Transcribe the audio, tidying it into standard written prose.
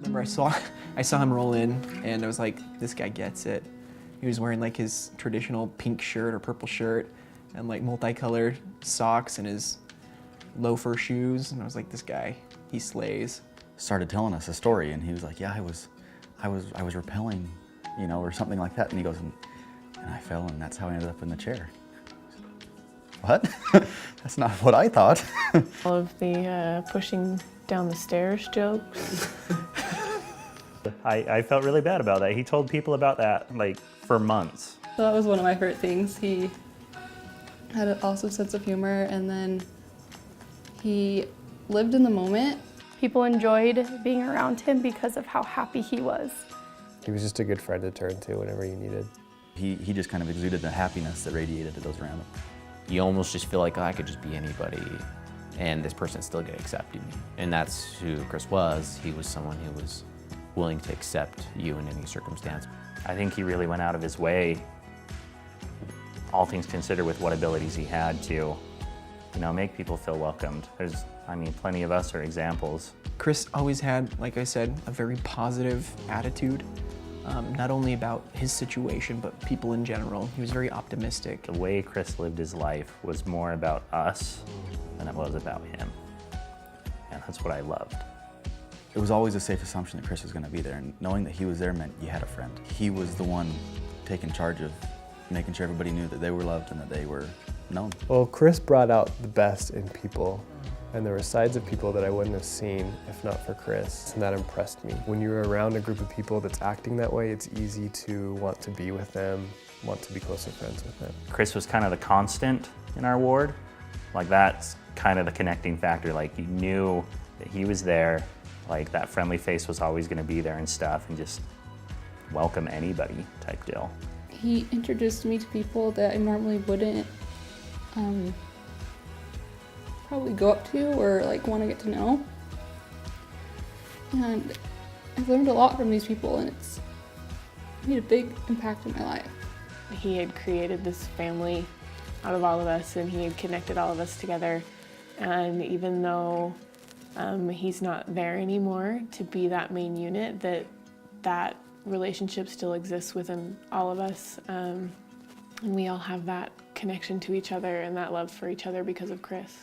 Remember I saw him roll in and I was like, this guy gets it. He was wearing like his traditional pink shirt or purple shirt and like multicolored socks and his loafer shoes, and I was like, this guy, he slays. Started telling us a story, and he was like, yeah, I was rappelling, you know, or something like that. And he goes, and I fell, and that's how I ended up in the chair. What? That's not what I thought. All of the pushing down the stairs jokes. I felt really bad about that. He told people about that like for months. So that was one of my favorite things. He had an awesome sense of humor, and then he lived in the moment. People enjoyed being around him because of how happy he was. He was just a good friend to turn to whenever you needed. He just kind of exuded the happiness that radiated to those around him. You almost just feel like, oh, I could just be anybody, and this person's still gonna accept me. And that's who Chris was. He was someone who was willing to accept you in any circumstance. I think he really went out of his way, all things considered, with what abilities he had to, you know, make people feel welcomed. There's, I mean, plenty of us are examples. Chris always had, like I said, a very positive attitude, not only about his situation, but people in general. He was very optimistic. The way Chris lived his life was more about us than it was about him. And that's what I loved. It was always a safe assumption that Chris was going to be there, and knowing that he was there meant you had a friend. He was the one taking charge of making sure everybody knew that they were loved and that they were known. Well, Chris brought out the best in people, and there were sides of people that I wouldn't have seen if not for Chris, and that impressed me. When you're around a group of people that's acting that way, it's easy to want to be with them, want to be closer friends with them. Chris was kind of the constant in our ward. Like, that's kind of the connecting factor. Like, you knew that he was there, like that friendly face was always going to be there and stuff, and just welcome anybody type deal. He introduced me to people that I normally wouldn't probably go up to or like want to get to know. And I've learned a lot from these people, and it's made a big impact in my life. He had created this family out of all of us, and he had connected all of us together. And even though he's not there anymore to be that main unit, that relationship still exists within all of us. And we all have that connection to each other and that love for each other because of Chris.